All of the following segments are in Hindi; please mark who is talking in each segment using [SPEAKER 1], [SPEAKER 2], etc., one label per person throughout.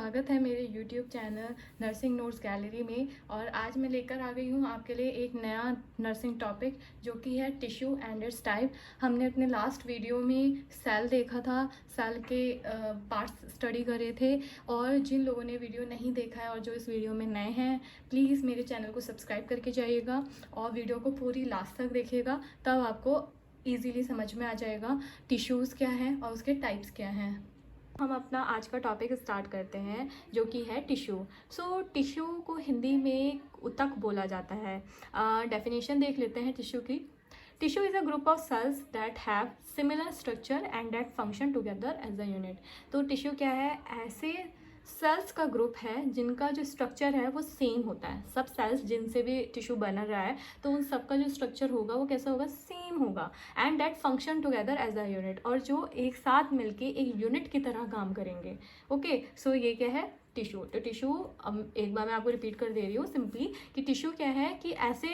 [SPEAKER 1] स्वागत है मेरे YouTube channel nursing notes gallery में। और आज मैं लेकर आ गई हूँ आपके लिए एक नया नर्सिंग टॉपिक जो कि है टिश्यू एंड इट्स टाइप। हमने अपने लास्ट वीडियो में सेल देखा था, सेल के पार्ट्स स्टडी करे थे। और जिन लोगों ने वीडियो नहीं देखा है और जो इस वीडियो में नए हैं, प्लीज़ मेरे चैनल को सब्सक्राइब करके जाइएगा और वीडियो को पूरी लास्ट तक देखिएगा, तब आपको ईजीली समझ में आ जाएगा टिश्यूज़ क्या हैं और उसके टाइप्स क्या हैं। हम अपना आज का टॉपिक स्टार्ट करते हैं जो कि है टिश्यू। टिश्यू को हिंदी में ऊतक बोला जाता है। डेफिनेशन देख लेते हैं टिश्यू की। Tissue is a group of cells that have similar structure and that function together as a unit. तो टिश्यू क्या है? ऐसे सेल्स का ग्रुप है जिनका जो स्ट्रक्चर है वो सेम होता है। सब सेल्स जिनसे भी टिश्यू बना रहा है तो उन सब का जो स्ट्रक्चर होगा वो कैसा होगा? सेम होगा। And that function together as a unit, और जो एक साथ मिलके एक यूनिट की तरह काम करेंगे। ओके, सो ये क्या है? टिश्यू। तो टिश्यू, एक बार मैं आपको रिपीट कर दे रही हूँ सिंपली कि टिश्यू क्या है कि ऐसे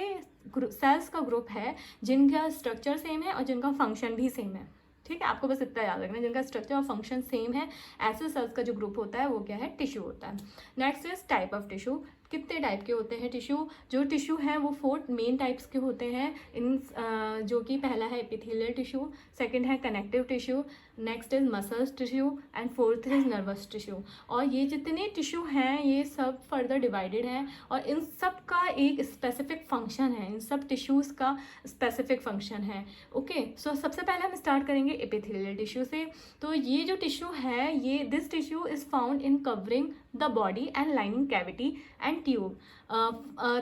[SPEAKER 1] सेल्स का ग्रुप है जिनका स्ट्रक्चर सेम है और जिनका फंक्शन भी सेम है। ठीक है, आपको बस इतना याद रखना है, जिनका स्ट्रक्चर और फंक्शन सेम है, ऐसे सेल्स का जो ग्रुप होता है वो क्या है? टिश्यू होता है। Next is type of tissue. कितने टाइप के होते हैं टिश्यू? जो टिश्यू हैं वो 4 मेन टाइप्स के होते हैं। जो कि पहला है एपिथेलियल टिश्यू, सेकंड है connective tissue, next is muscles tissue and fourth is nervous tissue. और ये जितने टिश्यू हैं ये सब फर्दर डिवाइडेड हैं और इन सब का एक स्पेसिफिक फंक्शन है, इन सब टिश्यूज़ का स्पेसिफिक फंक्शन है। ओके, सो सबसे पहले हम स्टार्ट करेंगे एपिथेलियल टिश्यू से। तो ये जो टिश्यू है, ये this tissue is found in covering the body and lining cavity and tube.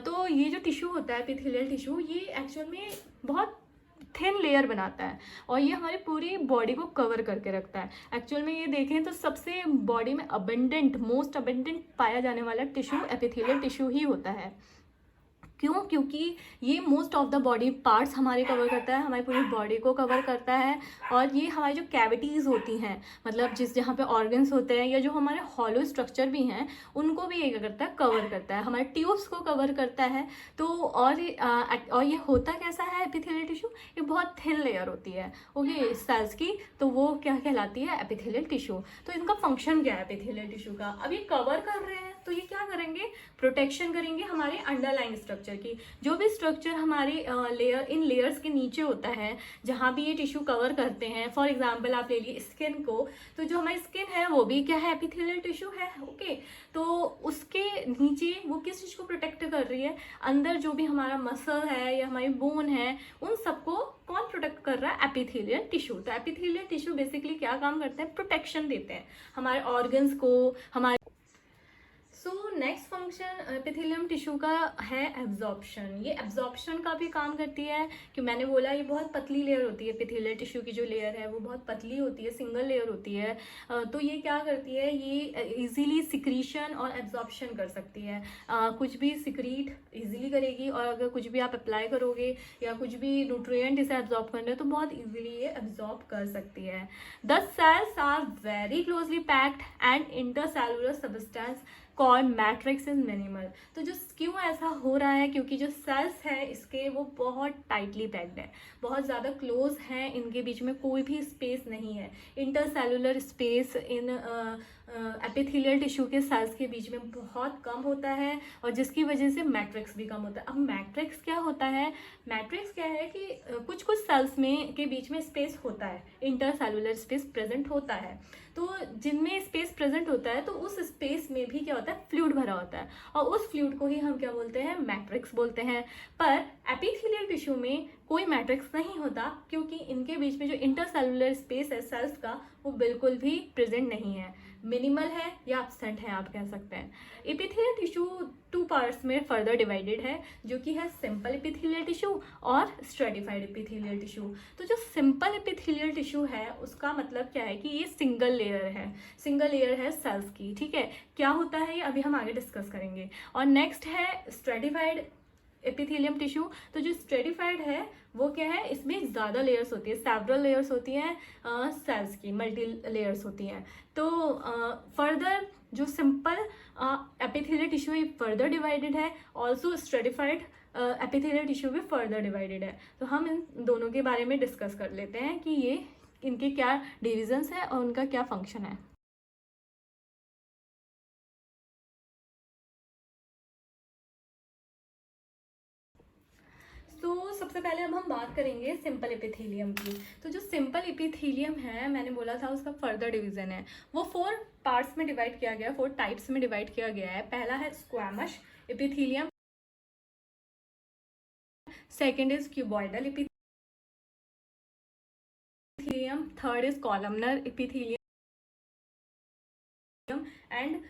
[SPEAKER 1] तो ये जो टिश्यू होता है एपिथेलियल टिश्यू, ये एक्चुअल में बहुत थिन लेयर बनाता है और ये हमारी पूरी बॉडी को कवर करके रखता है। एक्चुअल में ये देखें तो सबसे बॉडी में मोस्ट अबेंडेंट पाया जाने वाला टिश्यू एपिथेलियल टिश्यू ही होता है। क्यों? क्योंकि ये most of the body parts हमारे कवर करता है, हमारी पूरी बॉडी को कवर करता है। और ये हमारी जो कैविटीज़ होती हैं, मतलब जहाँ पे ऑर्गन्स होते हैं या जो हमारे हॉलो स्ट्रक्चर भी हैं, उनको भी ये क्या करता है? कवर करता है, हमारे ट्यूब्स को कवर करता है। तो और ये होता कैसा है एपिथेलियल टिश्यू? ये बहुत थिन लेयर होती है ओके सेल्स की, तो वो क्या कहलाती है? Epithelial tissue. तो इनका फंक्शन क्या है एपिथेलियल टिश्यू का? अब ये कवर कर रहे हैं तो ये क्या करेंगे? प्रोटेक्शन करेंगे हमारे अंडरलाइन स्ट्रक्चर की। जो भी स्ट्रक्चर हमारे इन लेयर्स के नीचे होता है, जहाँ भी ये टिश्यू कवर करते हैं, फॉर एग्जांपल आप ले लिए स्किन को, तो जो हमारी स्किन है वो भी क्या है? एपिथेलियल टिश्यू है। ओके, तो उसके नीचे वो किस चीज़ को प्रोटेक्ट कर रही है? अंदर जो भी हमारा मसल है या हमारी बोन है, उन सबको कौन प्रोटेक्ट कर रहा है? Epithelial tissue. तो एपिथेलियल टिश्यू बेसिकली क्या काम करते हैं? प्रोटेक्शन देते हैं हमारे ऑर्गन्स को, हमारे। नेक्स्ट फंक्शन एपिथेलियम टिश्यू का है एब्जॉर्प्शन। ये एब्जॉर्प्शन का भी काम करती है कि मैंने बोला ये बहुत पतली लेयर होती है। एपिथेलियल टिश्यू की जो लेयर है वो बहुत पतली होती है, सिंगल लेयर होती है। तो ये क्या करती है? ये इजीली सिक्रीशन और एब्जॉर्प्शन कर सकती है। कुछ भी सिक्रीट इजीली करेगी और अगर कुछ भी आप अप्लाई करोगे या कुछ भी न्यूट्रिएंट इसे एब्जॉर्ब करना है तो बहुत इजीली ये एब्जॉर्ब कर सकती है। The cells are very closely packed and intercellular substance called matrix is minimal. तो जो क्यों ऐसा हो रहा है? क्योंकि जो सेल्स हैं इसके वो बहुत टाइटली पैक्ड है, बहुत ज़्यादा क्लोज हैं, इनके बीच में कोई भी स्पेस नहीं है। Intercellular space in epithelial tissue के सेल्स के बीच में बहुत कम होता है और जिसकी वजह से मैट्रिक्स भी कम होता है। अब मैट्रिक्स क्या होता है? मैट्रिक्स क्या है कि कुछ कुछ सेल्स में के बीच में स्पेस होता है, इंटरसेलुलर स्पेस प्रेजेंट होता है। तो जिनमें स्पेस प्रेजेंट होता है तो उस स्पेस में भी क्या होता है? फ्लूइड भरा होता है और उस फ्लूइड को ही हम क्या बोलते हैं? मैट्रिक्स बोलते हैं। पर एपिथेलियल टिश्यू में कोई मैट्रिक्स नहीं होता क्योंकि इनके बीच में जो इंटरसेलुलर स्पेस है सेल्स का वो बिल्कुल भी प्रेजेंट नहीं है, मिनिमल है या एब्सेंट है आप कह सकते हैं। एपिथेलियल टिश्यू 2 पार्ट्स में फर्दर डिवाइडेड है जो कि है सिंपल एपिथेलियल टिश्यू और स्ट्रेटिफाइड एपिथेलियल टिश्यू। तो जो सिंपल एपिथेलियल टिश्यू है उसका मतलब क्या है कि ये सिंगल लेयर है, सिंगल लेयर है सेल्स की। ठीक है, क्या होता है ये अभी हम आगे डिस्कस करेंगे। और नेक्स्ट है स्ट्रेटिफाइड एपिथेलियम टिश्यू। तो जो स्ट्रेटिफाइड है वो क्या है? इसमें ज़्यादा लेयर्स होती है, सेवरल लेयर्स होती हैं, सेल्स की मल्टी लेयर्स होती हैं। तो फर्दर जो सिंपल एपिथेलियल टिश्यू है फर्दर डिवाइडेड है, ऑल्सो स्ट्रेटिफाइड एपिथेलियल टिश्यू भी फर्दर डिवाइडेड है। तो हम इन दोनों के बारे में डिस्कस कर लेते हैं कि ये इनके क्या डिविजन्स है और उनका क्या फंक्शन है। सबसे पहले अब हम बात करेंगे सिंपल एपिथेलियम की। तो जो सिंपल एपिथेलियम है, मैंने बोला था उसका फर्दर डिवीजन है, वो 4 पार्ट्स में डिवाइड किया गया, 4 टाइप्स में डिवाइड किया गया है। पहला है squamous epithelium, second is cuboidal epithelium, third is columnar epithelium and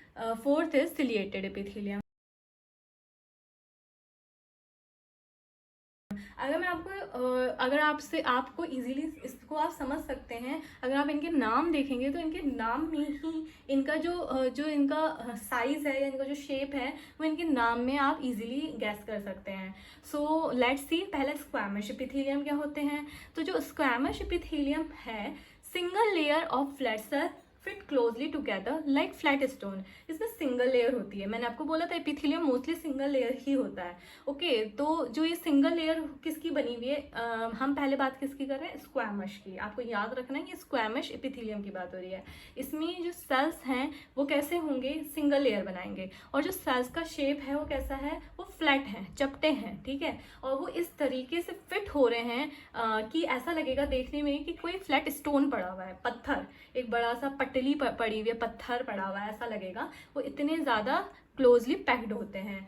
[SPEAKER 1] fourth is ciliated epithelium. अगर मैं आपको अगर आपको इजीली इसको आप समझ सकते हैं, अगर आप इनके नाम देखेंगे तो इनके नाम में ही इनका जो इनका साइज है या इनका जो शेप है वो इनके नाम में आप इजीली गैस कर सकते हैं। सो लेट्स सी, पहले स्क्वैमश एपिथेलियम क्या होते हैं। तो जो स्क्वैमश एपिथेलियम है, single layer of flat cell fit closely together like flat stone. इसमें सिंगल लेयर होती है, मैंने आपको बोला था एपिथेलियम मोस्टली सिंगल लेयर ही होता है। ओके, तो जो ये सिंगल लेयर किसकी बनी हुई है, हम पहले बात किसकी कर रहे हैं, स्क्वैमश की। आपको याद रखना है ये स्क्वैमश एपिथेलियम की बात हो रही है। इसमें जो सेल्स हैं वो कैसे होंगे, सिंगल लेयर बनाएंगे, और जो सेल्स का शेप है वो कैसा है, वो फ्लैट है, चपटे हैं, ठीक है। और वो इस तरीके से फिट हो रहे हैं कि ऐसा लगेगा देखने में कि कोई फ्लैट स्टोन पड़ा हुआ है, पत्थर, एक बड़ा सा पटली पड़ी हुई है, पत्थर पड़ा हुआ है, ऐसा लगेगा। वो इतने ज़्यादा क्लोजली पैक्ड होते हैं,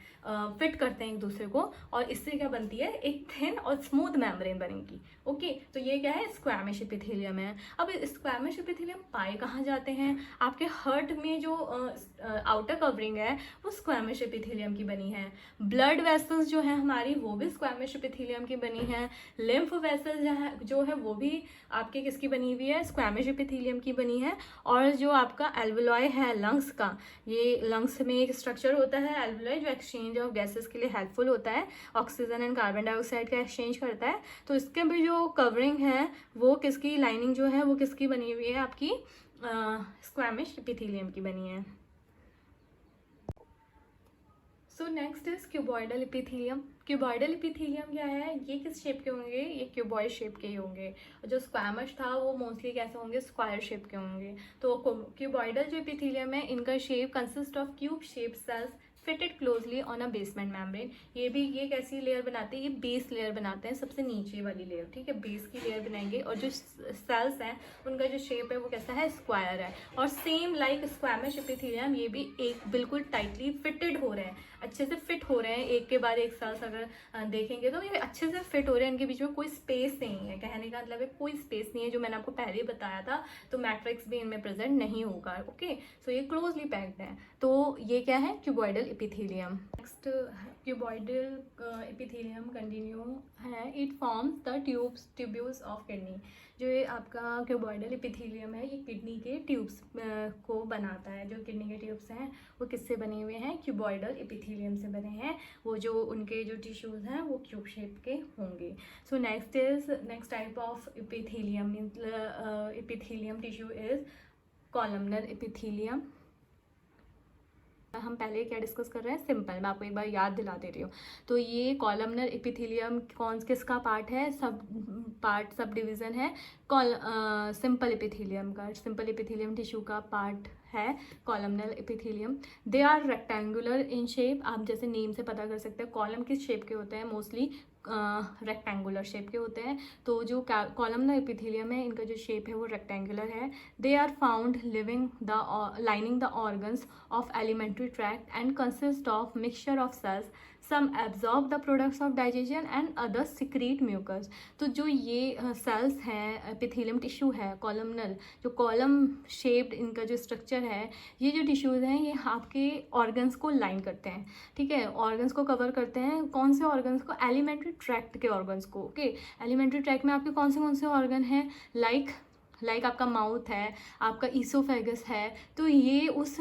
[SPEAKER 1] फिट करते हैं एक दूसरे को, और इससे क्या बनती है, एक थिन और स्मूथ मेम्ब्रेन बनेगी। ओके, तो ये क्या है, स्क्वैमश एपिथेलियम है। अब स्क्वैमश एपिथेलियम पाए कहाँ जाते हैं, आपके हार्ट में जो आउटर कवरिंग है वो स्क्वैमश एपिथेलियम की बनी है। ब्लड वेसल्स जो है हमारी, वो भी स्क्वैमश एपिथेलियम की बनी है। लिम्फ वेसल जो है वो भी आपके किसकी बनी हुई है, स्क्वैमश एपिथेलियम की बनी है। और जो आपका एल्वुलॉय है लंग्स का, ये लंग्स में एक स्ट्रक्चर होता है एल्वुलॉय, जो एक्सचेंज ऑफ गैसेस के लिए हेल्पफुल होता है, ऑक्सीजन एंड कार्बन डाइऑक्साइड का एक्सचेंज करता है। तो इसके भी जो कवरिंग है वो किसकी, लाइनिंग जो है वो किसकी बनी हुई है, आपकी स्क्वैमश एपिथेलियम की बनी है। So next is cuboidal epithelium. Cuboidal epithelium क्या है, ये किस शेप के होंगे, ये क्यूबॉइड शेप के ही होंगे। और जो स्क्वैमश था वो मोस्टली कैसे होंगे, स्क्वायर शेप के होंगे। तो क्यूबॉइडल जो एपिथेलियम है, इनका shape consist of cube shape cells fitted closely on a basement membrane. ये कैसी लेयर बनाते हैं, ये बेस लेयर बनाते हैं, सबसे नीचे वाली लेयर, ठीक है, बेस की लेयर बनाएंगे। और जो सेल्स हैं उनका जो शेप है वो कैसा है, स्क्वायर है। और सेम लाइक स्क्वैमश एपिथेलियम, ये भी एक बिल्कुल टाइटली फिटेड हो रहे हैं, अच्छे से फिट हो रहे हैं, एक के बाद एक सेल्स अगर देखेंगे तो ये अच्छे से फिट हो रहे हैं, इनके बीच में कोई स्पेस नहीं है। कहने का मतलब है कोई स्पेस नहीं है, जो मैंने आपको पहले ही बताया था। तो मैट्रिक्स भी इनमें प्रेजेंट नहीं होगा। ओके, सो ये क्लोजली पैक्ड है। तो ये क्या है, cuboidal epithelium. Next cuboidal epithelium continue है, it forms the tubules of kidney. जो ये आपका क्यूबॉइडल एपिथेलियम है, ये किडनी के ट्यूब्स को बनाता है। जो किडनी के ट्यूब्स हैं वो किससे बने हुए हैं, क्यूबॉइडल एपिथेलियम से बने हैं। वो जो उनके जो टिश्यूज़ हैं वो क्यूब शेप के होंगे। So next type of epithelium epithelium tissue is columnar epithelium. हम पहले क्या डिस्कस कर रहे हैं, सिंपल, मैं आपको एक बार याद दिला दे रही हूँ। तो ये कॉलमनर एपिथेलियम किसका पार्ट है, सब डिवीज़न है सिंपल एपिथेलियम का। सिंपल एपिथेलियम टिश्यू का पार्ट है columnar epithelium. They are rectangular in shape, आप जैसे नेम से पता कर सकते हैं। कॉलम किस शेप के होते हैं, मोस्टली रेक्टेंगुलर शेप के होते हैं। तो जो कॉलमनर एपिथेलियम है, इनका जो शेप है वो रेक्टेंगुलर है। They are found lining the organs of alimentary tract and consist of mixture of cells, some absorb the products of digestion and others secrete mucus. तो जो ये सेल्स हैं, एपिथेलियम टिश्यू है कॉलमनर, जो कॉलम शेप्ड इनका जो स्ट्रक्चर है, ये जो टिश्यूज़ हैं ये आपके ऑर्गन्स को लाइन करते हैं, ठीक है, ऑर्गन्स को कवर करते हैं। कौन से ऑर्गन्स को, एलिमेंट्री ट्रैक्ट के ऑर्गन्स को। ओके, एलिमेंट्री ट्रैक्ट में आपके कौन से ऑर्गन हैं, लाइक आपका माउथ है, आपका ईसोफेगस है। तो ये उस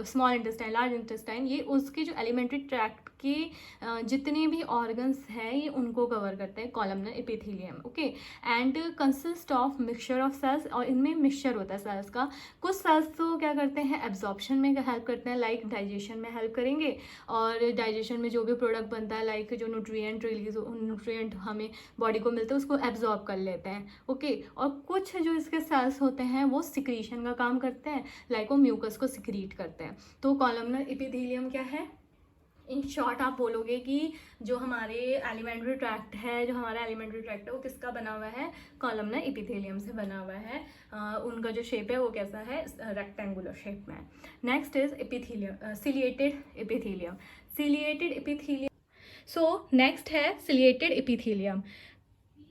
[SPEAKER 1] स्मॉल इंटेस्टाइन, लार्ज इंटेस्टाइन, ये उसके जो एलिमेंट्री ट्रैक्ट के जितने भी ऑर्गन्स हैं ये उनको कवर करते हैं columnar epithelium. Okay, and consist of mixture of cells, और इनमें मिक्सचर होता है सेल्स का। कुछ सेल्स तो क्या करते हैं, एब्जॉर्प्शन में हेल्प करते हैं, लाइक डाइजेशन में हेल्प करेंगे, और डाइजेशन में जो भी प्रोडक्ट बनता है, लाइक जो न्यूट्रिएंट हमें बॉडी को मिलते हैं उसको एब्जॉर्ब कर लेते हैं। ओके, और कुछ जो इसके सेल्स होते हैं वो सिक्रीशन का काम करते हैं, लाइक वो म्यूकस को सिक्रीट करते हैं। तो कॉलमनर एपिथेलियम क्या है, इन शॉर्ट आप बोलोगे कि जो हमारे एलिमेंट्री ट्रैक्ट है, जो हमारा एलिमेंट्री ट्रैक्ट है वो किसका बना हुआ है, कॉलमनर एपिथेलियम से बना हुआ है। उनका जो शेप है वो कैसा है, रेक्टेंगुलर शेप में है। Next is epithelium, ciliated epithelium. Ciliated epithelium, so next है सिलिएटेड एपिथेलियम।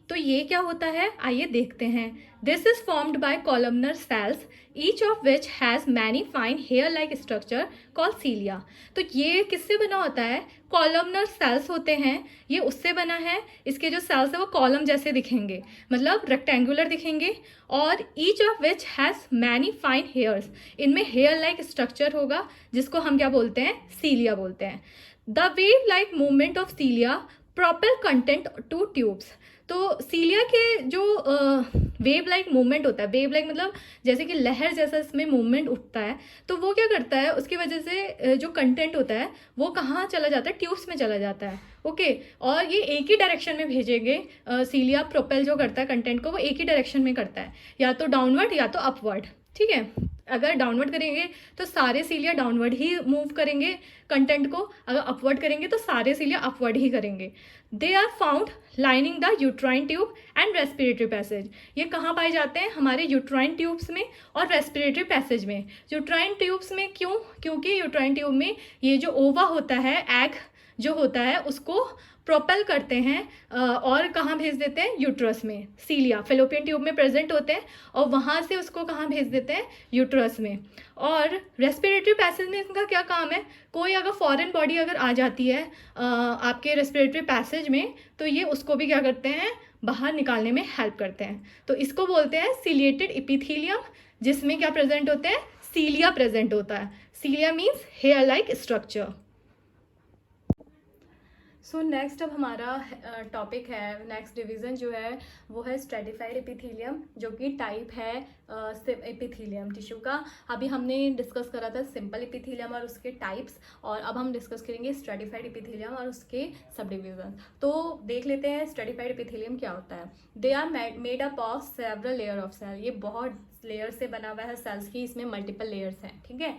[SPEAKER 1] तो ये क्या होता है, आइए देखते हैं। This is formed by columnar cells each of which has many fine hair like structure called cilia. तो ये किससे बना होता है, कॉलमनर सेल्स होते हैं, ये उससे बना है। इसके जो सेल्स है वो कॉलम जैसे दिखेंगे, मतलब रेक्टेंगुलर दिखेंगे, और each of which has many fine hairs, इनमें हेयर लाइक स्ट्रक्चर होगा जिसको हम क्या बोलते हैं, सीलिया बोलते हैं। The wave like movement of सीलिया propel content two tubes. तो सीलिया के जो वेव लाइक मूवमेंट होता है, वेव लाइक मतलब जैसे कि लहर जैसा इसमें मूवमेंट उठता है, तो वो क्या करता है, उसकी वजह से जो कंटेंट होता है वो कहाँ चला जाता है, ट्यूब्स में चला जाता है। ओके, और ये एक ही डायरेक्शन में भेजेंगे। सीलिया प्रोपेल जो करता है कंटेंट को, वो एक ही डायरेक्शन में करता है, या तो डाउनवर्ड या तो अपवर्ड। ठीक है, अगर डाउनवर्ड करेंगे तो सारे सीलिया डाउनवर्ड ही मूव करेंगे कंटेंट को, अगर अपवर्ड करेंगे तो सारे सीलिया अपवर्ड ही करेंगे। They are found lining the uterine tube and respiratory passage. ये कहाँ पाए जाते हैं, हमारे यूट्राइन ट्यूब्स में और रेस्पिरेटरी पैसेज में। यूट्राइन ट्यूब्स में क्यों, क्योंकि यूट्राइन ट्यूब में ये जो ओवा होता है, एग जो होता है, उसको प्रोपेल करते हैं और कहाँ भेज देते हैं, यूट्रस में। सीलिया फेलोपियन ट्यूब में प्रेजेंट होते हैं और वहाँ से उसको कहाँ भेज देते हैं, यूट्रस में। और रेस्पिरेटरी पैसेज में इनका क्या काम है, कोई अगर फॉरेन बॉडी अगर आ जाती है आपके रेस्पिरेटरी पैसेज में, तो ये उसको भी क्या करते हैं, बाहर निकालने में हेल्प करते हैं। तो इसको बोलते हैं सिलिएटेड एपिथेलियम, जिसमें क्या प्रेजेंट होते हैं, सीलिया प्रेजेंट होता है। Cilia means hair like structure. So next अब हमारा टॉपिक है, नेक्स्ट डिवीज़न जो है वो है स्ट्रेटिफाइड एपिथेलियम, जो कि टाइप है एपिथेलियम टिश्यू का। अभी हमने डिस्कस करा था सिंपल एपिथेलियम और उसके टाइप्स, और अब हम डिस्कस करेंगे स्ट्रेटिफाइड एपिथेलियम और उसके सब डिवीजन। तो देख लेते हैं स्ट्रेटिफाइड एपिथेलियम क्या होता है। They are made up of several layer of cell. ये बहुत लेयर से बना हुआ है सेल्स की, इसमें मल्टीपल लेयर्स हैं। ठीक है,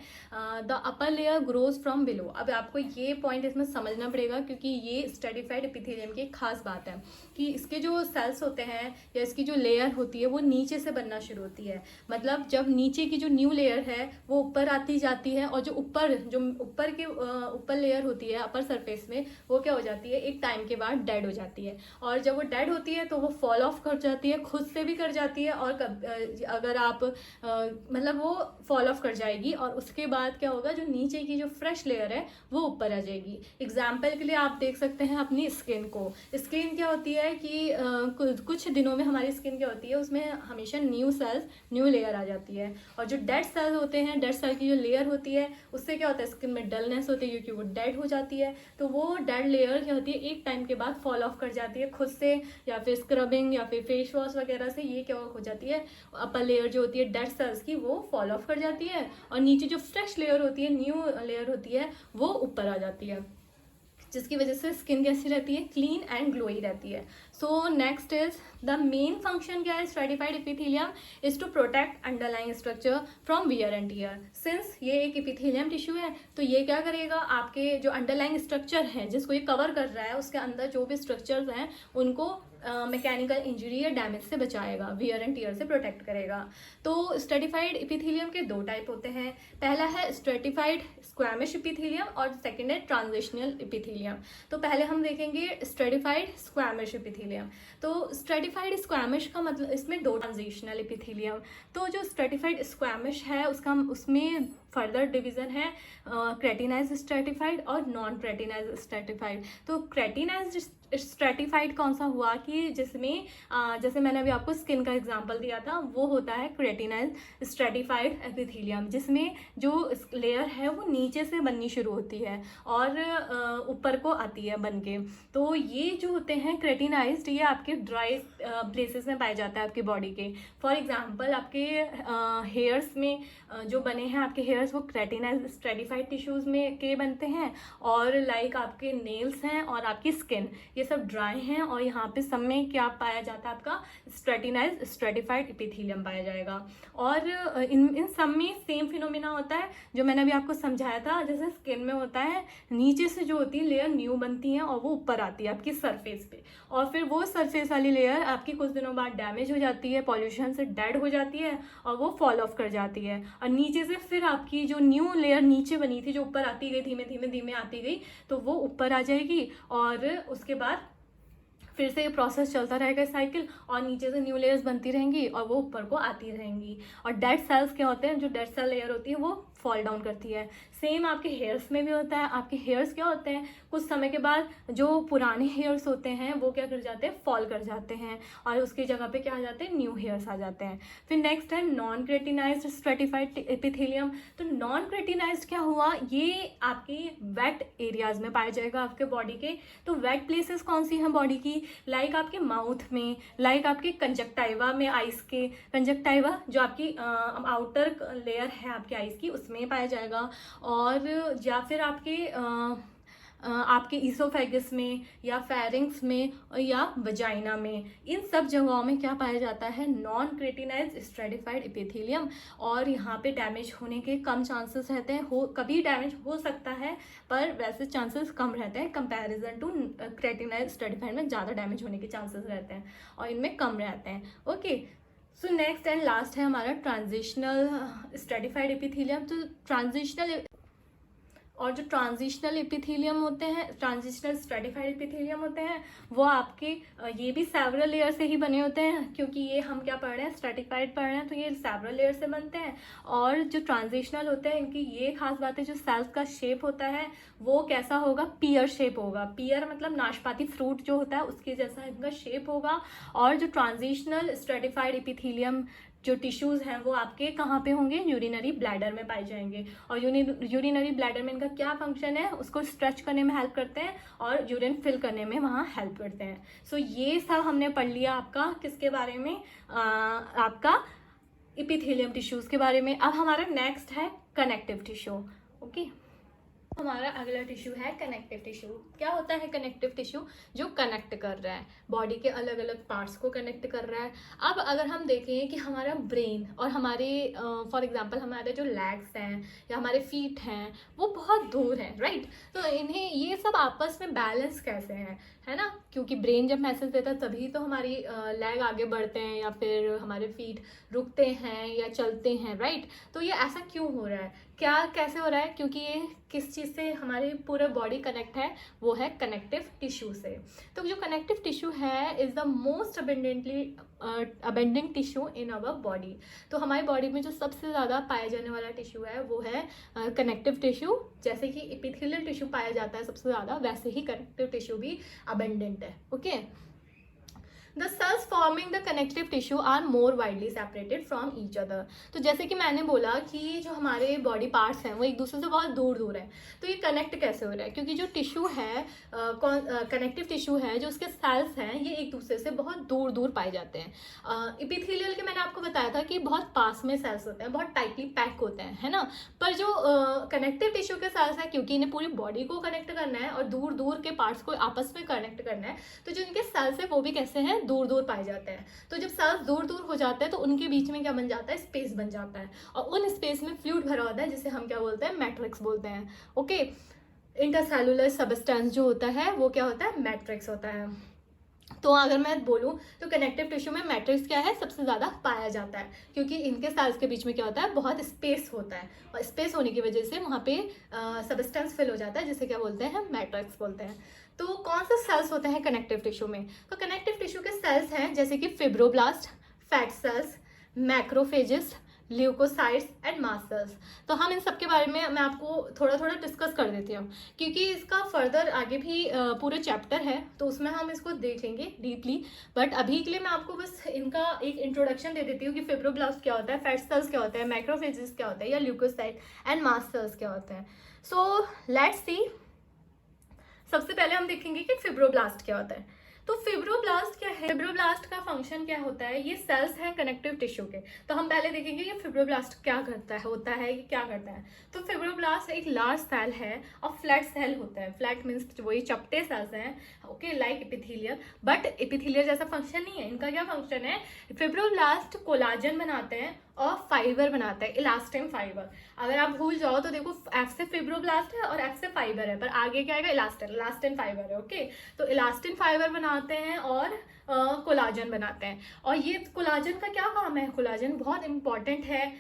[SPEAKER 1] the upper layer grows from below. अब आपको ये पॉइंट इसमें समझना पड़ेगा, क्योंकि ये स्ट्रेटिफाइड एपिथेलियम की एक खास बात है कि इसके जो सेल्स होते हैं या इसकी जो लेयर होती है वो नीचे से बनना शुरू होती है। मतलब जब नीचे की जो न्यू लेयर है वो ऊपर आती जाती है, और जो ऊपर लेयर होती है अपर सरफेस में, वो क्या हो जाती है, एक टाइम के बाद डेड हो जाती है। और जब वो डेड होती है तो वो फॉल ऑफ कर जाती है, खुद से भी कर जाती है, और अगर आप मतलब वो फॉल ऑफ कर जाएगी, और उसके बाद क्या होगा, जो नीचे की जो फ्रेश लेयर है वो ऊपर आ जाएगी। एग्जाम्पल के लिए आप देख सकते हैं अपनी स्किन को। स्किन क्या होती है कि कुछ दिनों में हमारी स्किन क्या होती है, उसमें हमेशा न्यू लेयर आ जाती है, और जो डेड सेल होते हैं, डेड सेल की जो लेयर होती है, उससे क्या होता है, स्किन में डलनेस होती है क्योंकि वो डेड हो जाती है। तो वो डेड लेयर क्या होती है, एक टाइम के बाद फॉल ऑफ कर जाती है खुद से, या फिर स्क्रबिंग या फिर फेस वॉश वगैरह से। ये क्या हो जाती है, अपर लेयर जो होती है डेड सेल्स की, वो फॉल ऑफ कर जाती है, और नीचे जो फ्रेश लेयर होती है, न्यू लेयर होती है, वो ऊपर आ जाती है, जिसकी वजह से स्किन कैसी रहती है, क्लीन एंड ग्लोई रहती है। So next is the main function क्या है stratified epithelium, is to protect underlying structure from wear and tear. Since ये एक एपिथेलियम टिश्यू है, तो ये क्या करेगा, आपके जो अंडरलाइंग स्ट्रक्चर है जिसको ये कवर कर रहा है, उसके अंदर जो भी स्ट्रक्चर्स हैं उनको मैकेनिकल इंजरी या डैमेज से बचाएगा, वियर एंड टियर से प्रोटेक्ट करेगा। तो स्ट्रेटिफाइड एपिथेलियम के दो टाइप होते हैं। पहला है स्ट्रेटिफाइड स्क्वैमिश एपिथेलियम और सेकंड है ट्रांजिशनल एपिथेलियम। तो पहले हम देखेंगे स्ट्रेटिफाइड स्क्वैमिश एपिथेलियम। तो स्ट्रेटिफाइड स्क्वैमिश का मतलब, इसमें दो ट्रांजिशनल एपिथेलियम। तो जो स्ट्रेटिफाइड स्क्वैमिश है उसमें फर्दर डिवीजन है क्रेटिनाइज स्ट्रेटिफाइड और नॉन क्रेटिनाइज स्ट्रेटिफाइड। तो क्रेटिनाइज स्ट्रेटिफाइड कौन सा हुआ कि जिसमें जैसे मैंने अभी आपको स्किन का एग्जांपल दिया था, वो होता है क्रेटिनाइज स्ट्रेटिफाइड एपिथेलियम, जिसमें जो लेयर है वो नीचे से बननी शुरू होती है और ऊपर को आती है बन के। तो ये जो होते हैं क्रेटिनाइज्ड, ये आपके ड्राई प्लेसेस में पाया जाता है आपकी बॉडी के। फॉर एग्जांपल आपके हेयर्स में जो बने हैं आपके हेयर्स, वो क्रेटिनाइज्ड स्ट्रेटिफाइड टिश्यूज में के बनते हैं, और लाइक आपके नेल्स हैं और आपकी स्किन, ये सब ड्राई हैं और यहाँ पे सब में क्या पाया जाता है, आपका स्ट्रेटिनाइज स्ट्रेटिफाइड एपिथेलियम पाया जाएगा। और इन सब में सेम फिनोमिना होता है जो मैंने अभी आपको समझाया था। जैसे स्किन में होता है, नीचे से जो होती है लेयर न्यू बनती है और वो ऊपर आती है आपकी सरफेस पे, और फिर वो सरफेस वाली लेयर आपकी कुछ दिनों बाद डैमेज हो जाती है, पॉल्यूशन से डेड हो जाती है और वो फॉल ऑफ कर जाती है। और नीचे से फिर आपकी जो न्यू लेयर नीचे बनी थी, जो ऊपर आती गई, धीमे धीमे धीमे आती गई, तो वो ऊपर आ जाएगी और उसके बाद फिर से ये प्रोसेस चलता रहेगा साइकिल, और नीचे से न्यू लेयर्स बनती रहेंगी और वो ऊपर को आती रहेंगी। और डेड सेल्स क्या होते हैं, जो डेड सेल लेयर होती है वो फॉल डाउन करती है। सेम आपके हेयर्स में भी होता है। आपके हेयर्स क्या होते हैं, कुछ समय के बाद जो पुराने हेयर्स होते हैं वो क्या कर जाते हैं, फॉल कर जाते हैं और उसकी जगह पे क्या आ जाते हैं, न्यू हेयर्स आ जाते हैं। फिर नेक्स्ट है नॉन क्रेटिनाइज्ड स्ट्रेटिफाइड एपिथेलियम। तो नॉन क्रेटिनाइज्ड क्या हुआ, ये आपकी वेट एरियाज में पाया जाएगा आपके बॉडी के। तो वेट प्लेसेस कौन सी हैं बॉडी की, लाइक आपके माउथ में, लाइक आपके कंजक्टाइवा में, आइस के कंजक्टाइवा जो आपकी आउटर लेयर है आपके आइस की, उसमें पाया जाएगा। और या फिर आपके ईसोफेगस में या फेरिंग्स में या वजाइना में, इन सब जगहों में क्या पाया जाता है, नॉन क्रेटिनाइज्ड स्ट्रेटिफाइड एपिथेलियम। और यहाँ पे डैमेज होने के कम चांसेस रहते हैं, कभी डैमेज हो सकता है पर वैसे चांसेस कम रहते हैं कंपैरिजन टू क्रेटिनाइज्ड स्ट्रेटिफाइड में ज़्यादा डैमेज होने के चांसेस रहते हैं और इनमें कम रहते हैं। Okay, so next and last है हमारा ट्रांजिशनल स्ट्रेटिफाइड एपिथेलियम। तो ट्रांजिशनल एपिथेलियम होते हैं, ट्रांजिशनल स्ट्रेटिफाइड एपिथेलियम होते हैं, वो आपके ये भी सेवरल लेयर से ही बने होते हैं, क्योंकि ये हम क्या पढ़ रहे हैं, स्ट्रेटिफाइड पढ़ रहे हैं, तो ये सेवरल लेयर से बनते हैं। और जो ट्रांजिशनल होते हैं, इनकी ये खास बात है, जो सेल्स का शेप होता है वो कैसा होगा, पियर शेप होगा। पियर मतलब नाशपाती फ्रूट जो होता है उसके जैसा इनका शेप होगा। और जो ट्रांजिशनल स्ट्रेटिफाइड एपिथेलियम जो टिश्यूज़ हैं वो आपके कहाँ पे होंगे, यूरिनरी ब्लैडर में पाए जाएंगे। और यूरिनरी ब्लैडर में इनका क्या फंक्शन है, उसको स्ट्रेच करने में हेल्प करते हैं और यूरिन फिल करने में वहाँ हेल्प करते हैं। सो ये सब हमने पढ़ लिया आपका किसके बारे में, आपका एपिथेलियम टिश्यूज़ के बारे में। अब हमारा नेक्स्ट है कनेक्टिव टिश्यू। ओके, हमारा अगला टिश्यू है कनेक्टिव टिश्यू। क्या होता है कनेक्टिव टिश्यू, जो कनेक्ट कर रहा है बॉडी के अलग अलग पार्ट्स को कनेक्ट कर रहा है। अब अगर हम देखें कि हमारा ब्रेन और हमारे फॉर एग्जांपल हमारे जो लेग्स हैं या हमारे फीट हैं वो बहुत दूर हैं, राइट। तो इन्हें ये सब आपस में बैलेंस कैसे हैं, है ना, क्योंकि ब्रेन जब मैसेज देता है तभी तो हमारी लेग आगे बढ़ते हैं या फिर हमारे फीट रुकते हैं या चलते हैं, राइट। तो ये ऐसा क्यों हो रहा है, क्या कैसे हो रहा है, क्योंकि ये किस चीज़ से हमारी पूरा बॉडी कनेक्ट है, वो है कनेक्टिव टिश्यू से। तो जो कनेक्टिव टिश्यू है is the most abundant tissue in our body. तो हमारी बॉडी में जो सबसे ज़्यादा पाया जाने वाला टिश्यू है वो है कनेक्टिव टिश्यू। जैसे कि एपिथेलियल टिश्यू पाया जाता है सबसे ज़्यादा, वैसे ही कनेक्टिव टिश्यू भी अबेंडेंट है। Okay, The cells forming the connective tissue are more widely separated from each other. तो जैसे कि मैंने बोला कि जो हमारे बॉडी पार्ट्स हैं वो एक दूसरे से बहुत दूर दूर हैं। तो ये कनेक्ट कैसे हो रहा है, क्योंकि जो टिश्यू है कनेक्टिव टिश्यू है, जो उसके सेल्स हैं ये एक दूसरे से बहुत दूर दूर पाए जाते हैं। एपिथेलियल के मैंने आपको बताया था कि बहुत पास में सेल्स होते हैं, बहुत टाइटली पैक होते हैं, है ना। पर जो कनेक्टिव टिश्यू के सेल्स हैं, क्योंकि इन्हें पूरी बॉडी को कनेक्ट करना है और दूर दूर के पार्ट्स को आपस में कनेक्ट करना है, तो जो इनके सेल्स है वो भी कैसे हैं, दूर दूर पाए जाते हैं। तो जब सेल्स दूर दूर हो जाते हैं तो उनके बीच में क्या बन जाता है, स्पेस बन जाता है, और उन स्पेस में फ्लूइड भरा होता है जिसे हम क्या बोलते हैं, मैट्रिक्स बोलते हैं। ओके, इंटरसेलुलर सबस्टेंस जो होता है वो क्या होता है, मैट्रिक्स होता है। तो अगर मैं बोलूँ तो कनेक्टिव टिश्यू में मैट्रिक्स क्या है, सबसे ज़्यादा पाया जाता है, क्योंकि इनके सेल्स के बीच में क्या होता है, बहुत स्पेस होता है, और स्पेस होने की वजह से वहाँ पे सबस्टेंस फिल हो जाता है जिसे क्या बोलते हैं, मैट्रिक्स बोलते हैं। तो कौन से सेल्स होते हैं कनेक्टिव टिश्यू में, तो कनेक्टिव टिश्यू के सेल्स हैं जैसे कि fibroblast, fat cells, macrophages, leukocytes and mast cells. तो हम इन सब के बारे में मैं आपको थोड़ा थोड़ा डिस्कस कर देती हूँ, क्योंकि इसका फर्दर आगे भी पूरे चैप्टर है तो उसमें हम इसको देखेंगे डीपली। बट अभी के लिए मैं आपको बस इनका एक इंट्रोडक्शन दे देती हूँ कि फिब्रोब्लास्ट क्या होता है, फैट सेल्स क्या होते हैं, मैक्रोफेजेस क्या होता है, या ल्यूकोसाइट एंड मास्ट सेल्स क्या होते हैं। सो लेट्स सी, सबसे पहले हम देखेंगे कि फिब्रोब्लास्ट क्या होता है। तो फिब्रोब्लास्ट क्या है फिब्रोब्लास्ट का फंक्शन क्या होता है। ये सेल्स हैं कनेक्टिव टिश्यू के। तो हम पहले देखेंगे कि फिब्रोब्लास्ट क्या करता है, होता है कि क्या करता है। तो फिब्रोब्लास्ट एक लार्ज सेल है और फ्लैट सेल होता है। फ्लैट मीन्स वही चपटे सेल्स हैं, okay, like epithelial, but epithelial जैसा फंक्शन नहीं है। इनका क्या फंक्शन है, फिब्रोब्लास्ट कोलाजन बनाते हैं और फाइबर बनाता है, इलास्टिन फाइबर। अगर आप भूल जाओ तो देखो एफ से फिब्रोब्लास्ट है और एफ से फाइबर है, पर आगे क्या आएगा, इलास्टिन फाइबर है, ओके। तो इलास्टिन फाइबर बनाते हैं और कोलाजन बनाते हैं। और ये कोलाजन का क्या काम है, कोलाजन बहुत इंपॉर्टेंट है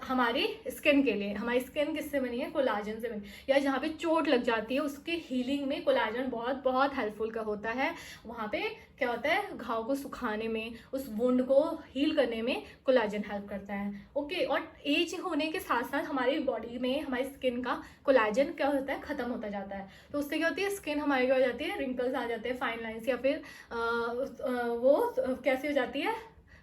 [SPEAKER 1] हमारी स्किन के लिए। हमारी स्किन किससे बनी है, कोलाजन से बनी। या जहाँ पे चोट लग जाती है उसके हीलिंग में कोलाजन बहुत बहुत हेल्पफुल का होता है। वहाँ पे क्या होता है, घाव को सुखाने में, उस वुंड को हील करने में कोलाजन हेल्प करता है, ओके। और एज होने के साथ साथ हमारी बॉडी में, हमारी स्किन का कोलाजन क्या होता है, खत्म होता जाता है। तो उससे क्या होती है, स्किन हमारी क्या हो जाती है, रिंकल्स आ जाते हैं, फाइन लाइंस, या फिर वो कैसी हो जाती है,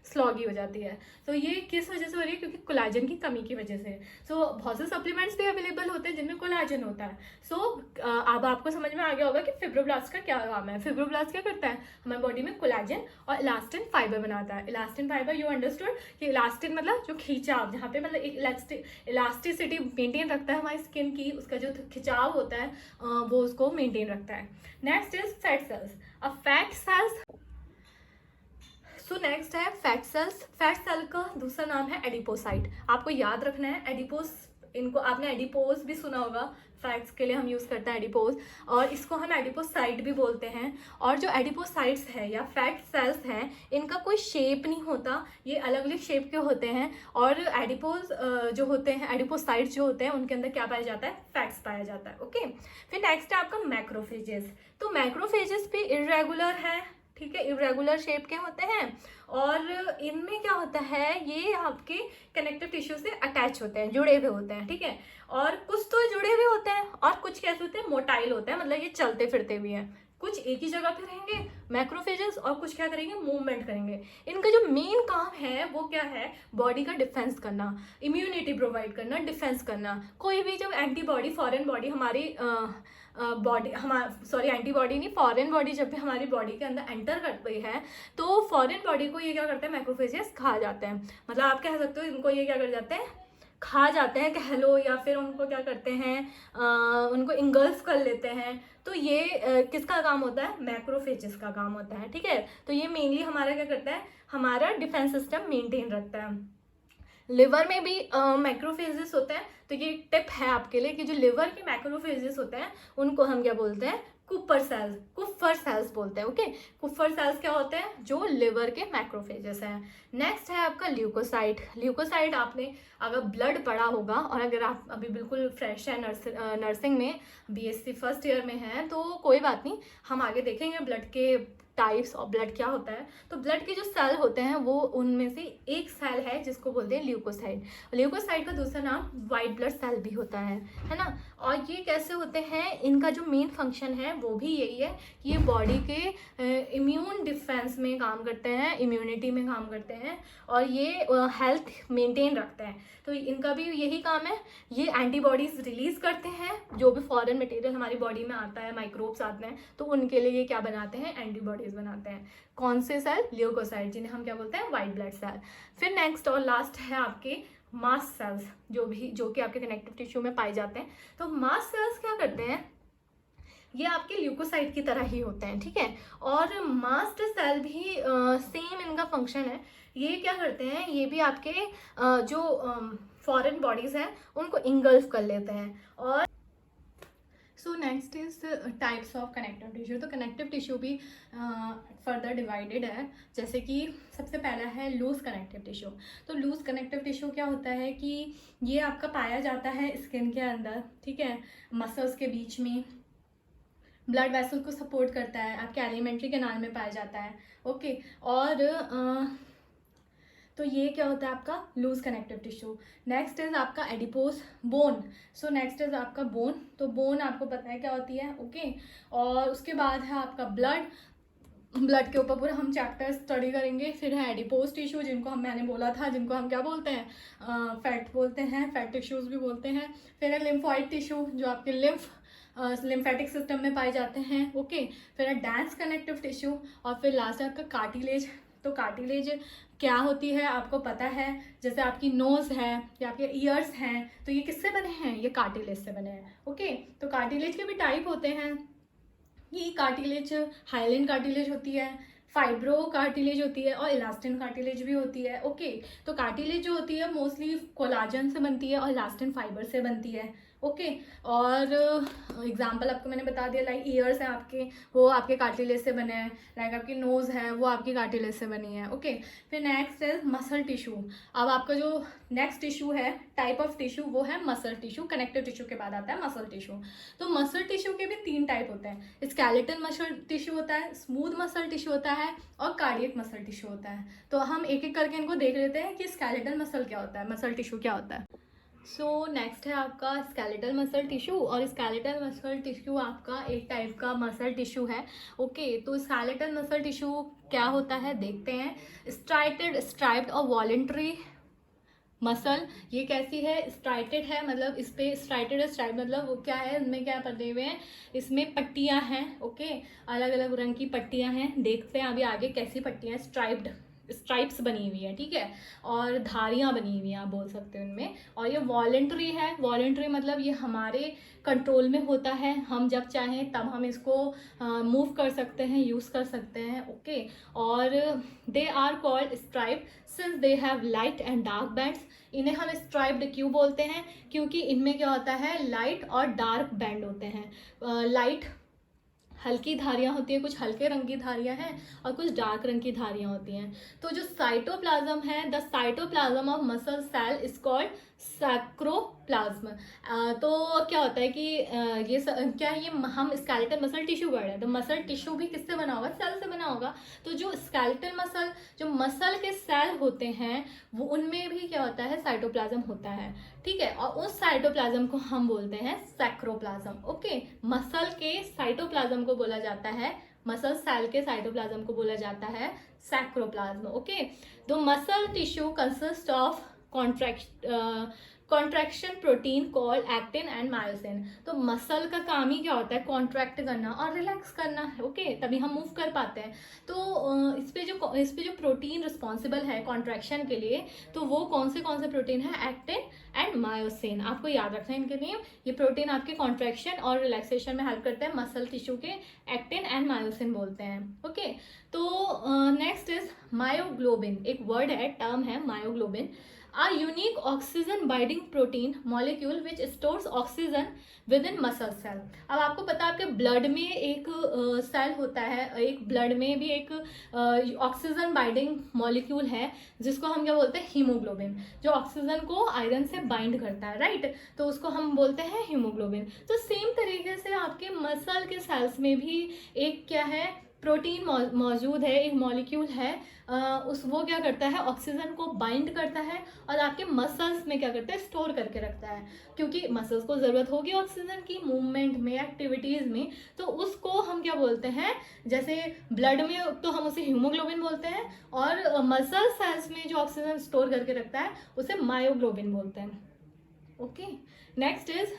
[SPEAKER 1] स्लॉगी हो जाती है। तो ये किस वजह से हो रही है, क्योंकि कोलाजन की कमी की वजह से। सो बहुत से सप्लीमेंट्स भी अवेलेबल होते हैं जिनमें कोलाजन होता है। सो अब आपको समझ में आ गया होगा कि फिब्रोब्लास्ट का क्या काम है। फिब्रोब्लास्ट क्या करता है, हमारी बॉडी में कोलाजन और इलास्टिन फाइबर बनाता है। इलास्टिन फाइबर, यू अंडरस्टूड कि इलास्टिन मतलब जो खिंचाव, जहाँ पे मतलब एक इलास्टिसिटी मेंटेन रखता है हमारी स्किन की, उसका जो खिंचाव होता है वो उसको मेंटेन रखता है। Next is fat cells. अब फैट सेल्स, सो नेक्स्ट है फैट सेल्स। फैट सेल का दूसरा नाम है एडिपोसाइट। आपको याद रखना है एडिपोस, इनको आपने एडिपोज भी सुना होगा, फैट्स के लिए हम यूज़ करते हैं एडिपोज, और इसको हम एडिपोसाइट भी बोलते हैं। और जो एडिपोसाइट्स है या फैट सेल्स हैं, इनका कोई शेप नहीं होता, ये अलग अलग शेप के होते हैं। और एडिपोज जो होते हैं, एडिपोसाइट्स जो होते हैं, उनके अंदर क्या पाया जाता है, फैट्स पाया जाता है, ओके। फिर नेक्स्ट है आपका मैक्रोफेजेस। तो मैक्रोफेजेस भी इरेगुलर है, ठीक है, इरेगुलर शेप के होते हैं। और इनमें क्या होता है, ये आपके कनेक्टिव टिश्यू से अटैच होते हैं, जुड़े हुए होते हैं, ठीक है। और कुछ तो जुड़े हुए होते हैं और कुछ कैसे होते हैं, मोटाइल होते हैं, मतलब ये चलते फिरते भी हैं। कुछ एक ही जगह पे रहेंगे मैक्रोफेजेस, और कुछ क्या करेंगे, मूवमेंट करेंगे। इनका जो मेन काम है वो क्या है, बॉडी का डिफेंस करना, इम्यूनिटी प्रोवाइड करना, डिफेंस करना। कोई भी जब एंटीबॉडी, फॉरेन बॉडी हमारी बॉडी, एंटीबॉडी नहीं, फॉरेन बॉडी जब भी हमारी बॉडी के अंदर एंटर करती है, तो फॉरेन बॉडी को ये क्या करते हैं, मैक्रोफेजेस खा जाते हैं। मतलब आप कह सकते हो इनको ये क्या कर जाते हैं, खा जाते हैं कह लो, या फिर उनको क्या करते हैं, उनको इंगल्फ कर लेते हैं। तो ये किसका काम होता है, मैक्रोफेजेस का काम होता है, ठीक है। तो ये मेनली हमारा क्या करता है, हमारा डिफेंस सिस्टम मेंटेन रखता है। लिवर में भी मैक्रोफेजेस होते हैं। तो ये टिप है आपके लिए कि जो लिवर के मैक्रोफेजेस होते हैं उनको हम क्या बोलते हैं, कुपर सेल्स, कुफर सेल्स बोलते हैं, ओके। कुफर सेल्स क्या होते हैं, जो लिवर के मैक्रोफेजेस हैं। नेक्स्ट है आपका ल्यूकोसाइट। ल्यूकोसाइट, आपने अगर ब्लड पढ़ा होगा, और अगर आप अभी बिल्कुल फ्रेश है, नर्सिंग में बीएससी फर्स्ट ईयर में है, तो कोई बात नहीं, हम आगे देखेंगे ब्लड के टाइप्स और ब्लड क्या होता है। तो ब्लड के जो सेल होते हैं वो, उनमें से एक सेल है जिसको बोलते हैं ल्यूकोसाइट। ल्यूकोसाइट का दूसरा नाम वाइट ब्लड सेल भी होता है ना। और ये कैसे होते हैं, इनका जो मेन फंक्शन है वो भी यही है कि ये बॉडी के इम्यून डिफेंस में काम करते हैं, इम्यूनिटी में काम करते हैं, और ये हेल्थ मेंटेन रखते हैं। तो इनका भी यही काम है। ये एंटीबॉडीज रिलीज करते हैं, जो भी फॉरेन मटेरियल हमारी बॉडी में आता है, माइक्रोब्स आते हैं, तो उनके लिए ये क्या बनाते हैं, एंटीबॉडीज बनाते हैं। कौन से सेल, ल्यूकोसाइट, जिन्हें हम क्या बोलते हैं, वाइट ब्लड सेल। फिर नेक्स्ट और लास्ट है आपके मास्ट सेल्स, जो कि आपके कनेक्टिव टिश्यू में पाए जाते हैं। तो मास्ट सेल्स क्या करते हैं, ये आपके ल्यूकोसाइट की तरह ही होते हैं, ठीक है। और मास्ट सेल भी सेम इनका फंक्शन है। ये क्या करते हैं, ये भी आपके जो फॉरेन बॉडीज हैं उनको इंगल्फ कर लेते हैं। और सो next is types of connective tissue. तो कनेक्टिव टिश्यू भी फर्दर डिवाइडेड है। जैसे कि सबसे पहला है लूज कनेक्टिव टिश्यू। तो लूज कनेक्टिव टिश्यू क्या होता है कि ये आपका पाया जाता है स्किन के अंदर, ठीक है, मसल्स के बीच में, ब्लड वेसल को सपोर्ट करता है, आपके एलिमेंट्री कैनाल में पाया जाता है, ओके। और तो ये क्या होता है आपका loose connective tissue. Next is आपका adipose bone. So next is आपका बोन। तो बोन आपको पता है क्या होती है, ओके। और उसके बाद है आपका ब्लड। ब्लड के ऊपर पूरा हम चैप्टर स्टडी करेंगे। फिर है एडिपोज टिश्यू, जिनको मैंने बोला था, जिनको हम क्या बोलते हैं, फैट बोलते हैं, फैट टिश्यूज भी बोलते हैं। फिर है लिम्फॉइड टिश्यू, जो आपके लिम्फ लिम्फेटिक सिस्टम में पाए जाते हैं। ओके, फिर है डेंस कनेक्टिव टिश्यू, और फिर लास्ट है आपका कार्टिलेज। तो कार्टिलेज क्या होती है आपको पता है, जैसे आपकी नोज है या आपके ईयर्स हैं, तो ये किससे बने हैं, ये कार्टिलेज से बने हैं। ओके, तो कार्टिलेज के भी टाइप होते हैं। ये कार्टिलेज हाइलेन कार्टिलेज होती है, फाइब्रो कार्टिलेज होती है, और इलास्टिन कार्टिलेज भी होती है। ओके, तो कार्टिलेज जो होती है मोस्टली कोलाजन से बनती है और इलास्टिन फाइबर से बनती है। ओके, और एग्जांपल आपको मैंने बता दिया, लाइक ईयर्स हैं आपके, वो आपके कार्टिलेज से बने हैं। लाइक आपकी नोज है वो आपकी कार्टिलेज से बनी है। ओके, फिर नेक्स्ट है मसल टिश्यू। अब आपका जो नेक्स्ट टिश्यू है, टाइप ऑफ टिश्यू, वो है मसल टिश्यू। कनेक्टिव टिश्यू के बाद आता है मसल टिश्यू। तो मसल टिश्यू के भी 3 टाइप होते हैं। स्केलेटल मसल टिश्यू होता है, स्मूथ मसल टिश्यू होता है, और कार्डियक मसल टिश्यू होता है। तो हम एक एक करके इनको देख लेते हैं कि स्केलेटल मसल क्या होता है, मसल टिश्यू क्या होता है। सो नेक्स्ट है आपका स्केलेटल मसल टिश्यू, और स्केलेटल मसल टिश्यू आपका एक टाइप का मसल टिश्यू है। ओके, तो स्केलेटल मसल टिश्यू क्या होता है देखते हैं। स्ट्राइटेड, स्ट्राइप्ड और वॉलेंट्री मसल, ये कैसी है, स्ट्राइटेड है, मतलब इस पे स्ट्राइटेड और स्ट्राइप मतलब वो क्या है, इनमें क्या पड़े हुए हैं, इसमें पट्टियां हैं। ओके, अलग अलग रंग की पट्टियां हैं, देखते हैं अभी आगे कैसी पट्टियां। स्ट्राइप्ड, स्ट्राइप्स बनी हुई है, ठीक है, और धारियां बनी हुई हैं आप बोल सकते हो इनमें। और ये वॉलेंट्री है, वॉलेंट्री मतलब ये हमारे कंट्रोल में होता है, हम जब चाहें तब हम इसको मूव कर सकते हैं, यूज़ कर सकते हैं। ओके, और they are called stripe since they have light and dark bands. इन्हें हम स्ट्राइप्ड क्यों बोलते हैं, क्योंकि इनमें क्या होता है, लाइट और डार्क बैंड होते हैं। लाइट हल्की धारियां होती है, कुछ हल्के रंग की धारियां हैं, और कुछ डार्क रंग की धारियां होती हैं। तो जो साइटोप्लाज्म है, the cytoplasm of muscle cell is called sarcoplasm. तो क्या होता है कि क्या ये हम स्केलेटल मसल टिश्यू पढ़ रहे हैं, तो मसल टिश्यू भी किससे बना होगा, सेल से बना होगा। तो जो स्केलेटल मसल, जो मसल के सेल होते हैं, वो उनमें भी क्या होता है, साइटोप्लाज्म होता है, ठीक है, और उस साइटोप्लाज्म को हम बोलते हैं सैक्रोप्लाज्म। ओके, मसल के साइटोप्लाज्म को बोला जाता है, मसल सेल के साइटोप्लाज्म को बोला जाता है सैक्रोप्लाज्म। ओके, तो muscle tissue consist of contraction protein called actin and myosin. तो मसल का काम ही क्या होता है, कॉन्ट्रैक्ट करना और रिलैक्स करना है। ओके, तभी हम मूव कर पाते हैं। तो इस पे जो प्रोटीन रिस्पॉन्सिबल है कॉन्ट्रैक्शन के लिए, तो वो कौन से प्रोटीन है, एक्टिन एंड मायोसिन। आपको याद रखना है इनके नेम। ये प्रोटीन आपके कॉन्ट्रैक्शन और रिलैक्सेशन में हेल्प करते हैं, मसल टिश्यू के एक्टिन एंड मायोसिन बोलते हैं। ओके, तो नेक्स्ट इज मायोग्लोबिन। एक वर्ड है, टर्म है myoglobin. A unique oxygen binding protein molecule which stores oxygen within muscle cell। अब आपको पता है आपके ब्लड में एक सेल होता है, एक ब्लड में भी एक ऑक्सीजन बाइंडिंग मॉलिक्यूल है, जिसको हम क्या बोलते हैं, हीमोग्लोबिन, जो ऑक्सीजन को आयरन से बाइंड करता है, राइट, तो उसको हम बोलते हैं हीमोग्लोबिन। तो सेम तरीके से आपके मसल के सेल्स में भी एक क्या है, प्रोटीन मौजूद है, एक मॉलिक्यूल है, वो क्या करता है, ऑक्सीजन को बाइंड करता है और आपके मसल्स में क्या करता है, स्टोर करके रखता है, क्योंकि मसल्स को ज़रूरत होगी ऑक्सीजन की मूवमेंट में, एक्टिविटीज़ में। तो उसको हम क्या बोलते हैं, जैसे ब्लड में तो हम उसे हीमोग्लोबिन बोलते हैं, और मसल सेल्स में जो ऑक्सीजन स्टोर करके रखता है उसे मायोग्लोबिन बोलते हैं। Okay, next is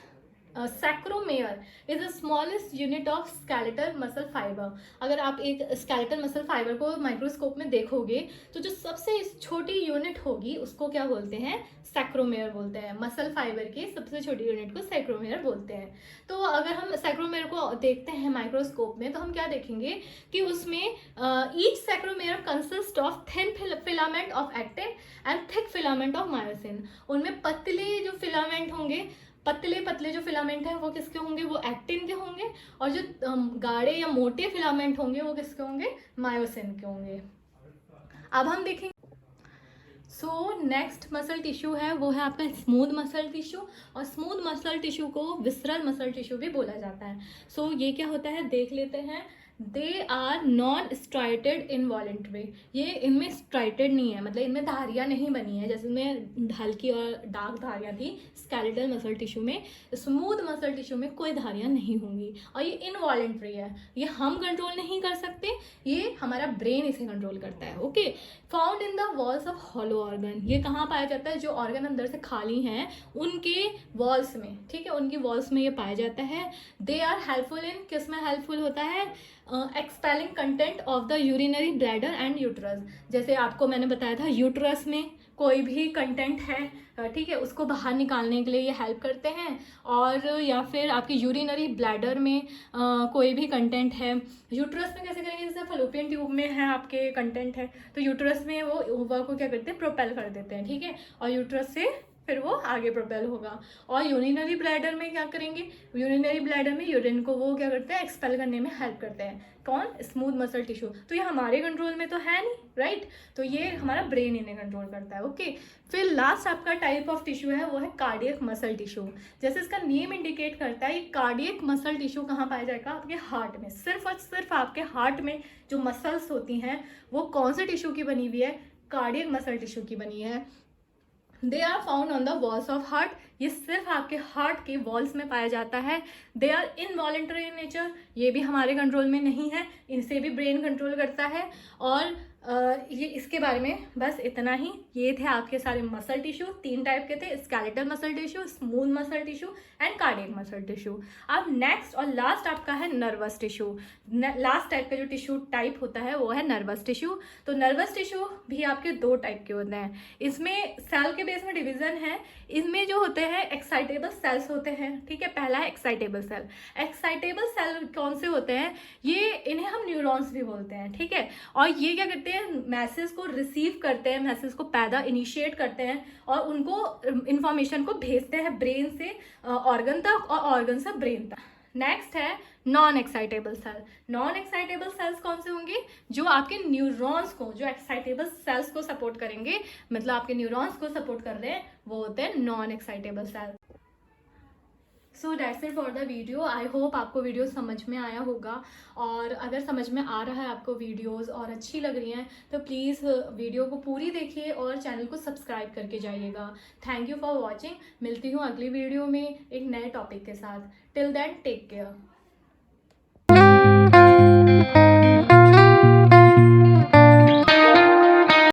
[SPEAKER 1] sarcomere is the smallest unit of skeletal muscle fibre. अगर आप एक स्केलेटल मसल फाइबर को माइक्रोस्कोप में देखोगे, तो जो सबसे छोटी यूनिट होगी उसको क्या बोलते हैं, सैक्रोमेयर बोलते हैं। मसल फाइबर की सबसे छोटी यूनिट को सैक्रोमेयर बोलते हैं। तो अगर हम सैक्रोमेयर को देखते हैं माइक्रोस्कोप में, तो हम क्या देखेंगे कि उसमें each sarcomere consist of thin filament of actin and thick filament of myosin. उनमें पतले जो फिलामेंट होंगे, पतले जो फिलामेंट हैं वो किसके होंगे, वो एक्टिन के होंगे, और जो गाढ़े या मोटे फिलामेंट होंगे वो किसके होंगे, मायोसिन के होंगे। अब हम देखेंगे सो नेक्स्ट मसल टिश्यू है वो है आपका स्मूथ मसल टिश्यू, और स्मूथ मसल टिश्यू को विसरल मसल टिश्यू भी बोला जाता है। सो ये क्या होता है देख लेते हैं। They are non striated involuntary, ये इनमें स्ट्राइटेड नहीं है, मतलब इनमें धारियाँ नहीं बनी है जैसे इनमें हल्की और डार्क धारियाँ थी स्केलेटल मसल टिश्यू में। स्मूथ मसल टिश्यू में कोई धारियाँ नहीं होंगी और ये इनवॉलेंट्री है, ये हम कंट्रोल नहीं कर सकते, ये हमारा ब्रेन इसे कंट्रोल करता है। Okay, found in the walls of hollow organ, ये कहाँ पाया जाता है, जो ऑर्गन अंदर से खाली हैं उनके वॉल्स में, ठीक है, उनकी वॉल्स में ये पाया जाता है। दे आर हेल्पफुल इन, किस में हेल्पफुल होता है, expelling content of the urinary bladder and uterus. जैसे आपको मैंने बताया था यूट्रस में कोई भी कंटेंट है, ठीक है, उसको बाहर निकालने के लिए ये हेल्प करते हैं। और या फिर आपके यूरिनरी ब्लैडर में कोई भी कंटेंट है, यूट्रस में कैसे करेंगे, जैसे फलोपियन ट्यूब में है आपके कंटेंट है तो यूट्रस में वो ओवा को क्या करते हैं, प्रोपेल कर देते हैं, ठीक है, और यूट्रस से फिर वो आगे प्रोपेल होगा। और यूरिनरी ब्लैडर में क्या करेंगे, यूरिनरी ब्लैडर में यूरिन को वो क्या करते हैं, एक्सपेल करने में हेल्प करते हैं। कौन, स्मूथ मसल टिश्यू। तो ये हमारे कंट्रोल में तो है नहीं, राइट, तो ये हमारा ब्रेन इन्हें कंट्रोल करता है। ओके, फिर लास्ट आपका टाइप ऑफ टिश्यू है वो है कार्डियक मसल टिश्यू। जैसे इसका नेम इंडिकेट करता है, ये कार्डियक मसल टिश्यू कहाँ पाया जाएगा, आपके हार्ट में, सिर्फ और सिर्फ आपके हार्ट में जो मसल्स होती हैं वो कौन से टिश्यू की बनी हुई है, कार्डियक मसल टिश्यू की बनी है। They are found on the walls of heart, ये सिर्फ आपके हार्ट के वॉल्स में पाया जाता है। They are involuntary in nature, ये भी हमारे कंट्रोल में नहीं है, इनसे भी ब्रेन कंट्रोल करता है। और ये इसके बारे में बस इतना ही। ये थे आपके सारे मसल टिश्यू, 3 टाइप के थे, skeletal muscle tissue, smooth muscle tissue and cardiac muscle tissue. अब नेक्स्ट और लास्ट आपका है नर्वस टिश्यू। लास्ट टाइप का जो टिश्यू टाइप होता है वो है नर्वस टिश्यू। तो नर्वस टिश्यू भी आपके 2 टाइप के होते हैं, इसमें सेल के बेस में डिवीजन है। इनमें जो होते हैं एक्साइटेबल सेल्स होते हैं, ठीक है, पहला है एक्साइटेबल सेल। एक्साइटेबल सेल कौन से होते हैं, ये इन्हें हम न्यूरॉन्स भी बोलते हैं, ठीक है, और ये क्या करते हैं, मैसेज को रिसीव करते हैं, मैसेज को पैदा इनिशिएट करते हैं और उनको इंफॉर्मेशन को भेजते हैं ब्रेन से ऑर्गन तक और ऑर्गन से ब्रेन तक। नेक्स्ट है non excitable cell. Non excitable cells कौन से होंगे, जो आपके न्यूरॉन्स को, जो एक्साइटेबल सेल्स को सपोर्ट करेंगे, मतलब आपके न्यूरॉन्स को सपोर्ट कर रहे हैं, वो होते हैं non excitable cell. So that's it for the video. I hope आपको वीडियो समझ में आया होगा, और अगर समझ में आ रहा है आपको वीडियोस और अच्छी लग रही हैं तो प्लीज़ वीडियो को पूरी देखिए और चैनल को सब्सक्राइब करके जाइएगा। Thank you for watching. मिलती हूँ अगली वीडियो में एक नए टॉपिक के साथ। Till then take care.